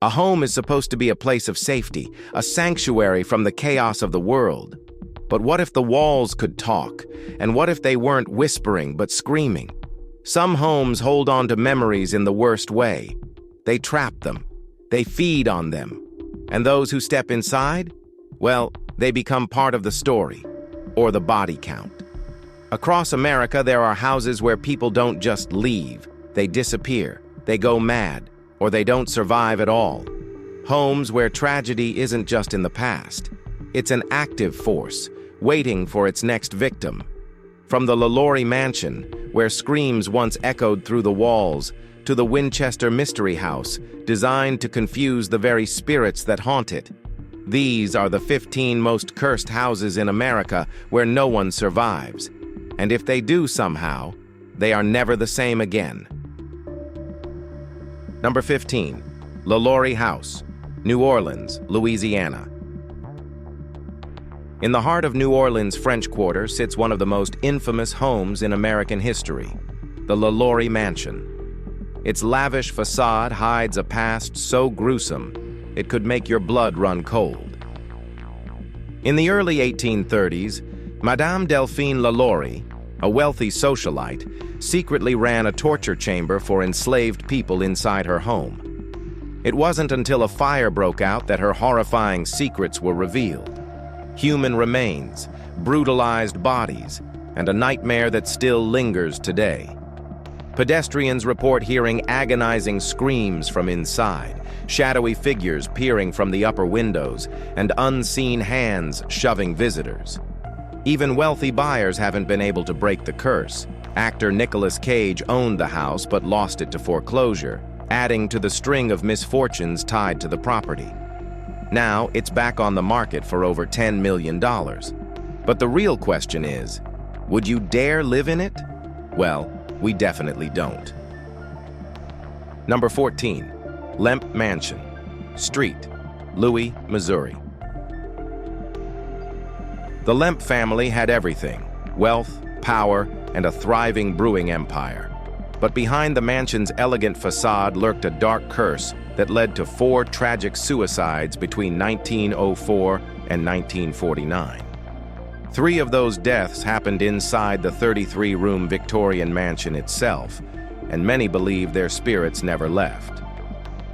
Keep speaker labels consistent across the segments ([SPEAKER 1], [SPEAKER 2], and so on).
[SPEAKER 1] A home is supposed to be a place of safety, a sanctuary from the chaos of the world. But what if the walls could talk? And what if they weren't whispering but screaming? Some homes hold on to memories in the worst way. They trap them. They feed on them. And those who step inside? Well, they become part of the story, or the body count. Across America, there are houses where people don't just leave. They disappear, they go mad, or they don't survive at all. Homes where tragedy isn't just in the past. It's an active force, waiting for its next victim. From the Lemp Mansion, where screams once echoed through the walls, to the Winchester mystery house, designed to confuse the very spirits that haunt it. These are the 15 most cursed houses in America where no one survives. And if they do somehow, they are never the same again. Number 15. Lemp House, New Orleans, Louisiana. In the heart of New Orleans' French Quarter sits one of the most infamous homes in American history, the Lemp Mansion. Its lavish facade hides a past so gruesome it could make your blood run cold. In the early 1830s, Madame Delphine Lemp, a wealthy socialite, secretly ran a torture chamber for enslaved people inside her home. It wasn't until a fire broke out that her horrifying secrets were revealed. Human remains, brutalized bodies, and a nightmare that still lingers today. Pedestrians report hearing agonizing screams from inside, shadowy figures peering from the upper windows, and unseen hands shoving visitors. Even wealthy buyers haven't been able to break the curse. Actor Nicolas Cage owned the house but lost it to foreclosure, adding to the string of misfortunes tied to the property. Now, it's back on the market for over $10 million. But the real question is, would you dare live in it? Well, we definitely don't. Number 14. Lemp Mansion, Street, Louis, Missouri. The Lemp family had everything: wealth, power, and a thriving brewing empire. But behind the mansion's elegant facade lurked a dark curse that led to 4 tragic suicides between 1904 and 1949. 3 of those deaths happened inside the 33-room Victorian mansion itself, and many believe their spirits never left.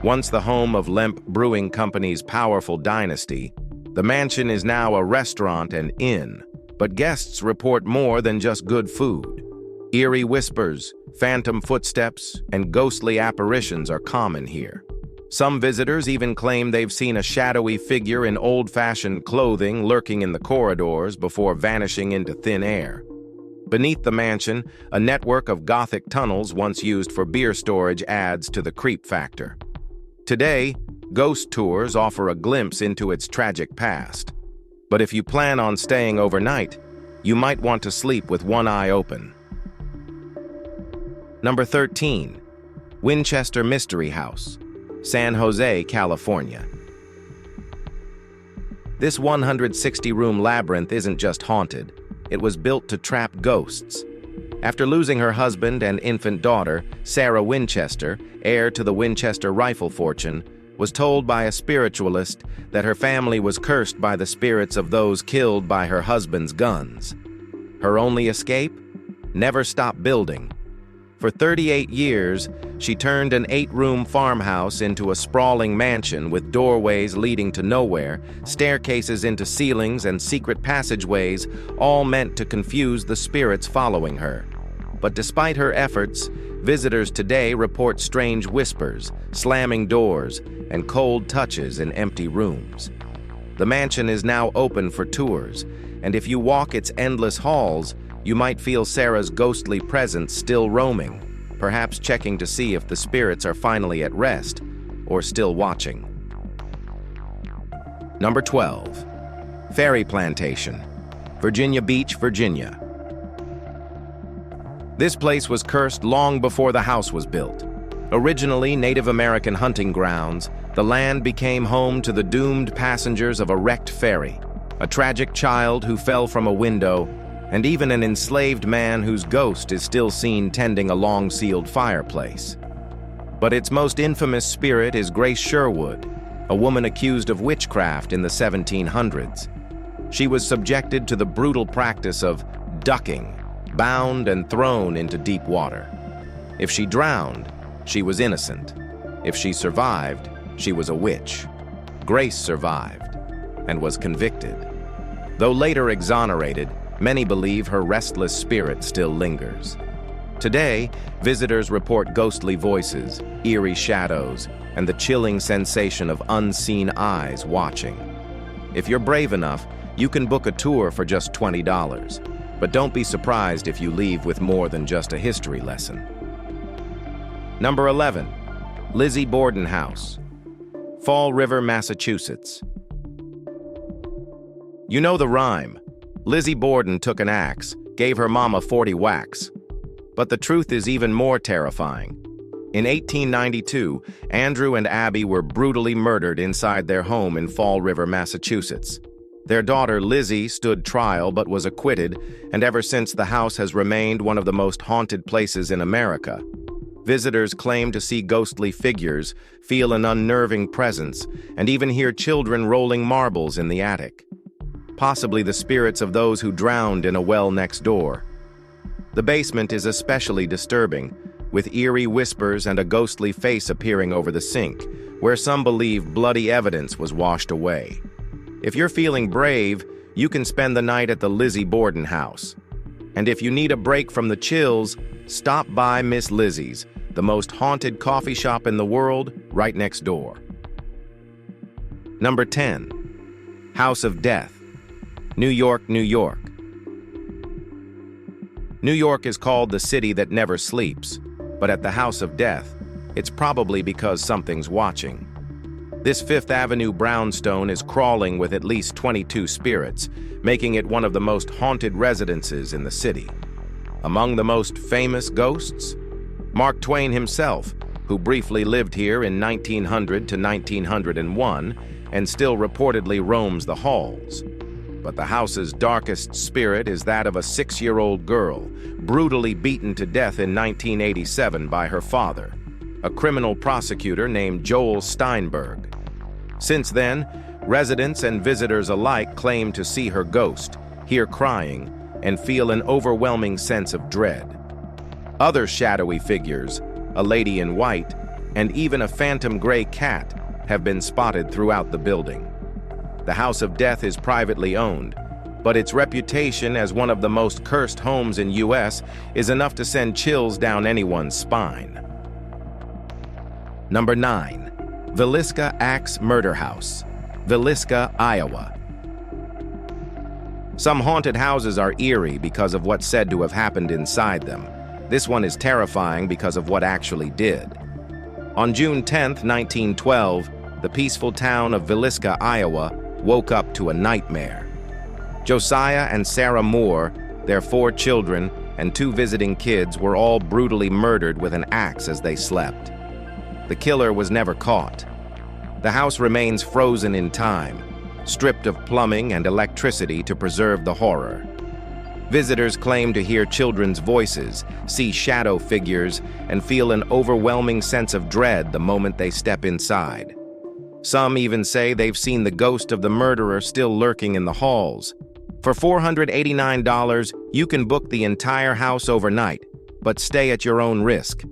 [SPEAKER 1] Once the home of Lemp Brewing Company's powerful dynasty, the mansion is now a restaurant and inn, but guests report more than just good food. Eerie whispers, phantom footsteps, and ghostly apparitions are common here. Some visitors even claim they've seen a shadowy figure in old-fashioned clothing lurking in the corridors before vanishing into thin air. Beneath the mansion, a network of Gothic tunnels once used for beer storage adds to the creep factor. Today, ghost tours offer a glimpse into its tragic past. But if you plan on staying overnight, you might want to sleep with one eye open. Number 13. Winchester Mystery House, San Jose, California. This 160-room labyrinth isn't just haunted, it was built to trap ghosts. After losing her husband and infant daughter, Sarah Winchester, heir to the Winchester rifle fortune, was told by a spiritualist that her family was cursed by the spirits of those killed by her husband's guns. Her only escape? Never stop building. For 38 years, she turned an 8-room farmhouse into a sprawling mansion with doorways leading to nowhere, staircases into ceilings, and secret passageways, all meant to confuse the spirits following her. But despite her efforts, visitors today report strange whispers, slamming doors, and cold touches in empty rooms. The mansion is now open for tours, and if you walk its endless halls, you might feel Sarah's ghostly presence still roaming, perhaps checking to see if the spirits are finally at rest or still watching. Number 12. Ferry Plantation, Virginia Beach, Virginia. This place was cursed long before the house was built. Originally Native American hunting grounds, the land became home to the doomed passengers of a wrecked ferry, a tragic child who fell from a window, and even an enslaved man whose ghost is still seen tending a long-sealed fireplace. But its most infamous spirit is Grace Sherwood, a woman accused of witchcraft in the 1700s. She was subjected to the brutal practice of ducking, bound and thrown into deep water. If she drowned, she was innocent. If she survived, she was a witch. Grace survived and was convicted. Though later exonerated, many believe her restless spirit still lingers. Today, visitors report ghostly voices, eerie shadows, and the chilling sensation of unseen eyes watching. If you're brave enough, you can book a tour for just $20. But don't be surprised if you leave with more than just a history lesson. Number 11. Lizzie Borden House, Fall River, Massachusetts. You know the rhyme. Lizzie Borden took an axe, gave her mama 40 whacks. But the truth is even more terrifying. In 1892, Andrew and Abby were brutally murdered inside their home in Fall River, Massachusetts. Their daughter Lizzie stood trial but was acquitted, and ever since the house has remained one of the most haunted places in America. Visitors claim to see ghostly figures, feel an unnerving presence, and even hear children rolling marbles in the attic. Possibly the spirits of those who drowned in a well next door. The basement is especially disturbing, with eerie whispers and a ghostly face appearing over the sink, where some believe bloody evidence was washed away. If you're feeling brave, you can spend the night at the Lizzie Borden house. And if you need a break from the chills, stop by Miss Lizzie's, the most haunted coffee shop in the world, right next door. Number 10. House of Death, New York, New York. New York is called the city that never sleeps, but at the House of Death, it's probably because something's watching. This Fifth Avenue brownstone is crawling with at least 22 spirits, making it one of the most haunted residences in the city. Among the most famous ghosts? Mark Twain himself, who briefly lived here in 1900 to 1901 and still reportedly roams the halls. But the house's darkest spirit is that of a 6-year-old girl, brutally beaten to death in 1987 by her father, a criminal prosecutor named Joel Steinberg. Since then, residents and visitors alike claim to see her ghost, hear crying, and feel an overwhelming sense of dread. Other shadowy figures, a lady in white, and even a phantom gray cat have been spotted throughout the building. The House of Death is privately owned, but its reputation as one of the most cursed homes in U.S. is enough to send chills down anyone's spine. Number 9. Villisca Axe Murder House, Villisca, Iowa. Some haunted houses are eerie because of what's said to have happened inside them. This one is terrifying because of what actually did. On June 10, 1912, the peaceful town of Villisca, Iowa, woke up to a nightmare. Josiah and Sarah Moore, their 4 children, and 2 visiting kids were all brutally murdered with an axe as they slept. The killer was never caught. The house remains frozen in time, stripped of plumbing and electricity to preserve the horror. Visitors claim to hear children's voices, see shadow figures, and feel an overwhelming sense of dread the moment they step inside. Some even say they've seen the ghost of the murderer still lurking in the halls. For $489, you can book the entire house overnight, but stay at your own risk.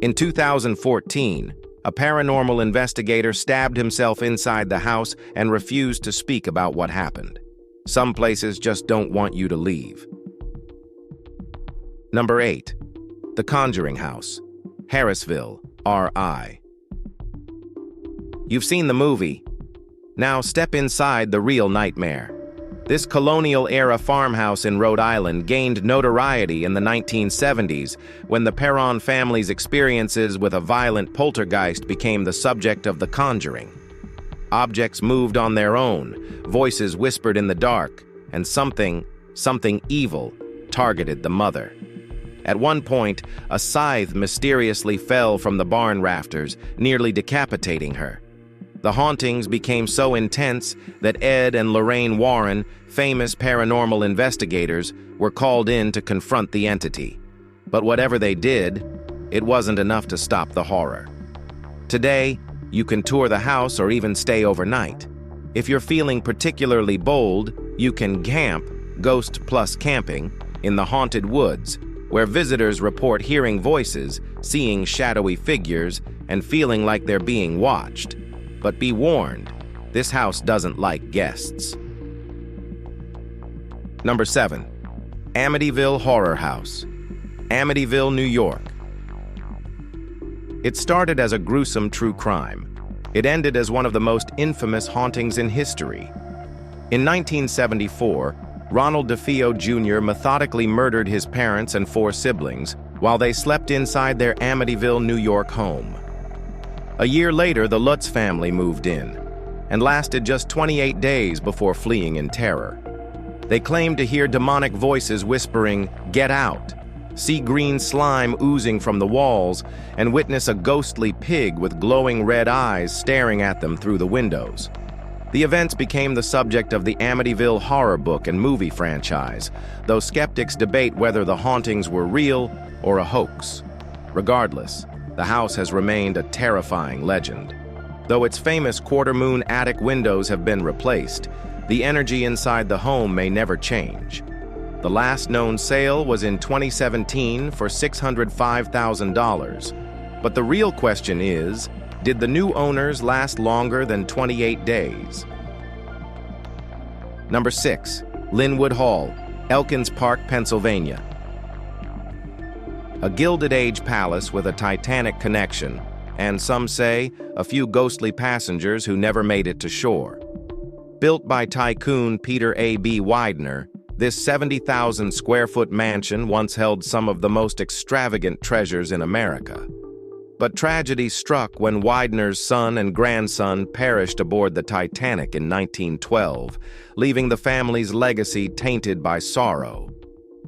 [SPEAKER 1] In 2014, a paranormal investigator stabbed himself inside the house and refused to speak about what happened. Some places just don't want you to leave. Number 8. The Conjuring House, Harrisville, RI. You've seen the movie. Now step inside the real nightmare. This colonial-era farmhouse in Rhode Island gained notoriety in the 1970s when the Perron family's experiences with a violent poltergeist became the subject of The Conjuring. Objects moved on their own, voices whispered in the dark, and something evil targeted the mother. At one point, a scythe mysteriously fell from the barn rafters, nearly decapitating her. The hauntings became so intense that Ed and Lorraine Warren, famous paranormal investigators, were called in to confront the entity. But whatever they did, it wasn't enough to stop the horror. Today, you can tour the house or even stay overnight. If you're feeling particularly bold, you can camp, Ghost Plus Camping, in the haunted woods, where visitors report hearing voices, seeing shadowy figures, and feeling like they're being watched. But be warned, this house doesn't like guests. Number 7. Amityville Horror House, Amityville, New York. It started as a gruesome true crime. It ended as one of the most infamous hauntings in history. In 1974, Ronald DeFeo Jr. methodically murdered his parents and 4 siblings while they slept inside their Amityville, New York home. A year later, the Lutz family moved in and lasted just 28 days before fleeing in terror. They claimed to hear demonic voices whispering, "Get out," see green slime oozing from the walls, and witness a ghostly pig with glowing red eyes staring at them through the windows. The events became the subject of the Amityville horror book and movie franchise, though skeptics debate whether the hauntings were real or a hoax. Regardless, the house has remained a terrifying legend. Though its famous quarter-moon attic windows have been replaced, the energy inside the home may never change. The last known sale was in 2017 for $605,000. But the real question is, did the new owners last longer than 28 days? Number 6. Lynwood Hall, Elkins Park, Pennsylvania. A Gilded Age palace with a Titanic connection, and some say a few ghostly passengers who never made it to shore. Built by tycoon Peter A.B. Widener, this 70,000-square-foot mansion once held some of the most extravagant treasures in America. But tragedy struck when Widener's son and grandson perished aboard the Titanic in 1912, leaving the family's legacy tainted by sorrow.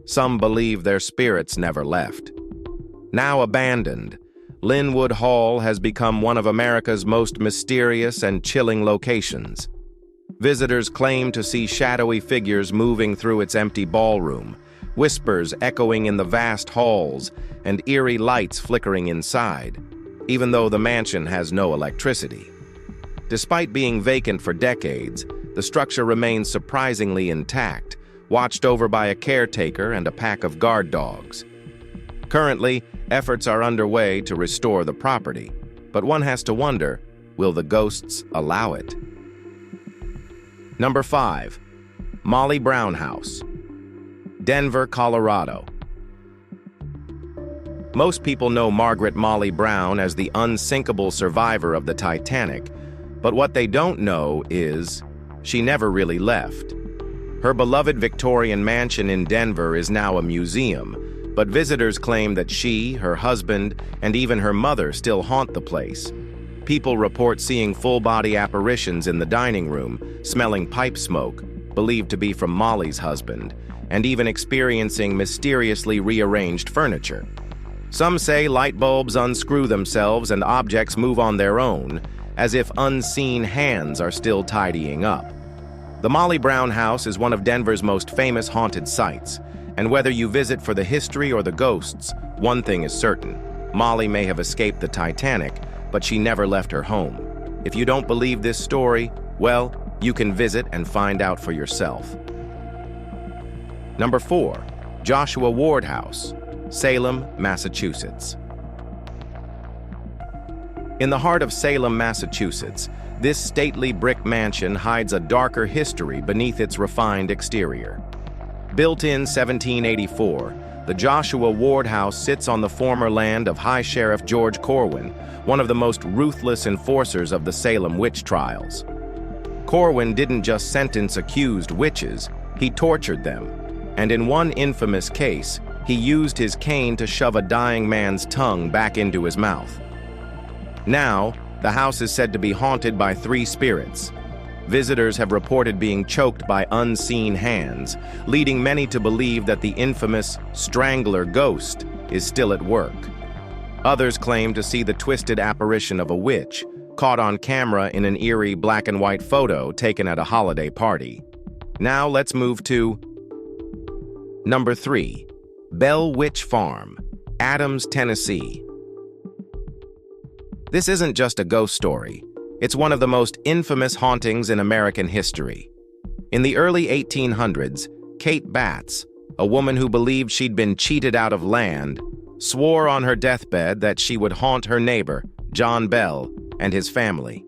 [SPEAKER 1] Some believe their spirits never left. Now abandoned, Lynwood Hall has become one of America's most mysterious and chilling locations. Visitors claim to see shadowy figures moving through its empty ballroom, whispers echoing in the vast halls, and eerie lights flickering inside, even though the mansion has no electricity. Despite being vacant for decades, the structure remains surprisingly intact, watched over by a caretaker and a pack of guard dogs. Currently, efforts are underway to restore the property, but one has to wonder, will the ghosts allow it? Number 5. Molly Brown House, Denver, Colorado. Most people know Margaret Molly Brown as the unsinkable survivor of the Titanic, but what they don't know is she never really left. Her beloved Victorian mansion in Denver is now a museum, but visitors claim that she, her husband, and even her mother still haunt the place. People report seeing full-body apparitions in the dining room, smelling pipe smoke, believed to be from Molly's husband, and even experiencing mysteriously rearranged furniture. Some say light bulbs unscrew themselves and objects move on their own, as if unseen hands are still tidying up. The Molly Brown House is one of Denver's most famous haunted sites, and whether you visit for the history or the ghosts, one thing is certain: Molly may have escaped the Titanic, but she never left her home. If you don't believe this story, well, you can visit and find out for yourself. Number 4. Joshua Ward House, Salem, Massachusetts. In the heart of Salem, Massachusetts, this stately brick mansion hides a darker history beneath its refined exterior. Built in 1784, the Joshua Ward House sits on the former land of High Sheriff George Corwin, one of the most ruthless enforcers of the Salem witch trials. Corwin didn't just sentence accused witches, he tortured them, and in one infamous case, he used his cane to shove a dying man's tongue back into his mouth. Now, the house is said to be haunted by 3 spirits. Visitors have reported being choked by unseen hands, leading many to believe that the infamous Strangler ghost is still at work. Others claim to see the twisted apparition of a witch, caught on camera in an eerie black and white photo taken at a holiday party. Now let's move to Number 3. Bell Witch Farm, Adams, Tennessee. This isn't just a ghost story. It's one of the most infamous hauntings in American history. In the early 1800s, Kate Batts, a woman who believed she'd been cheated out of land, swore on her deathbed that she would haunt her neighbor, John Bell, and his family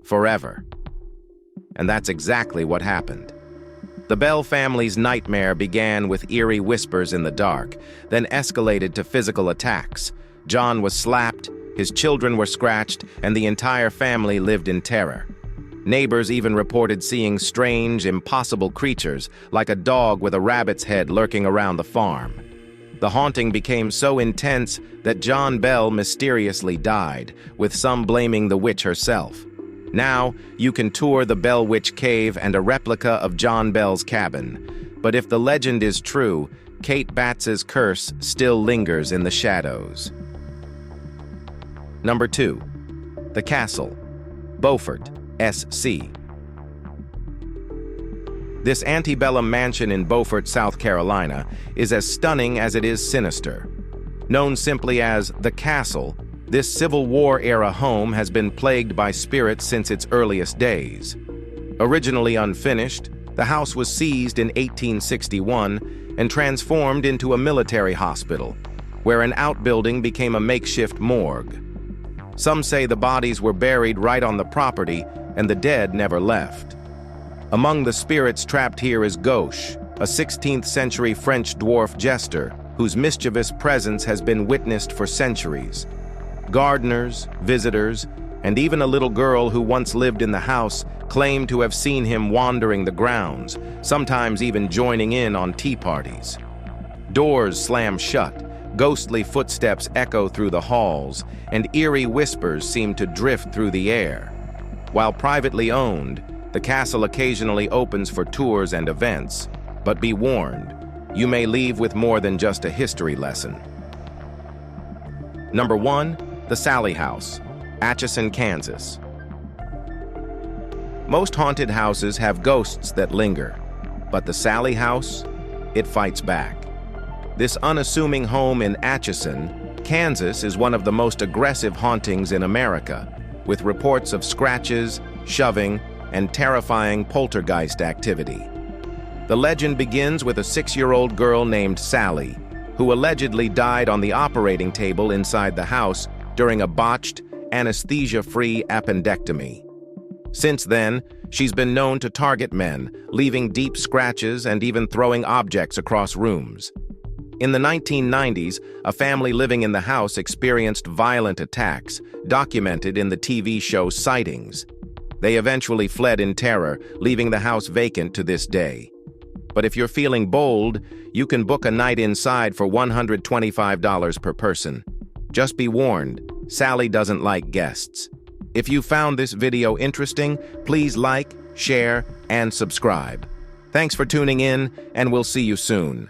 [SPEAKER 1] forever. And that's exactly what happened. The Bell family's nightmare began with eerie whispers in the dark, then escalated to physical attacks. John was slapped, his children were scratched, and the entire family lived in terror. Neighbors even reported seeing strange, impossible creatures, like a dog with a rabbit's head lurking around the farm. The haunting became so intense that John Bell mysteriously died, with some blaming the witch herself. Now, you can tour the Bell Witch Cave and a replica of John Bell's cabin. But if the legend is true, Kate Batts's curse still lingers in the shadows. Number 2. The Castle, Beaufort, SC. This antebellum mansion in Beaufort, South Carolina, is as stunning as it is sinister. Known simply as the Castle, this Civil War-era home has been plagued by spirits since its earliest days. Originally unfinished, the house was seized in 1861 and transformed into a military hospital, where an outbuilding became a makeshift morgue. Some say the bodies were buried right on the property and the dead never left. Among the spirits trapped here is Gauche, a 16th-century French dwarf jester whose mischievous presence has been witnessed for centuries. Gardeners, visitors, and even a little girl who once lived in the house claim to have seen him wandering the grounds, sometimes even joining in on tea parties. Doors slam shut, ghostly footsteps echo through the halls, and eerie whispers seem to drift through the air. While privately owned, the castle occasionally opens for tours and events, but be warned, you may leave with more than just a history lesson. Number 1. The Sallie House, Atchison, Kansas. Most haunted houses have ghosts that linger, but the Sallie House, it fights back. This unassuming home in Atchison, Kansas is one of the most aggressive hauntings in America, with reports of scratches, shoving, and terrifying poltergeist activity. The legend begins with a 6-year-old girl named Sally, who allegedly died on the operating table inside the house during a botched, anesthesia-free appendectomy. Since then, she's been known to target men, leaving deep scratches and even throwing objects across rooms. In the 1990s, a family living in the house experienced violent attacks, documented in the TV show Sightings. They eventually fled in terror, leaving the house vacant to this day. But if you're feeling bold, you can book a night inside for $125 per person. Just be warned, Sally doesn't like guests. If you found this video interesting, please like, share, and subscribe. Thanks for tuning in, and we'll see you soon.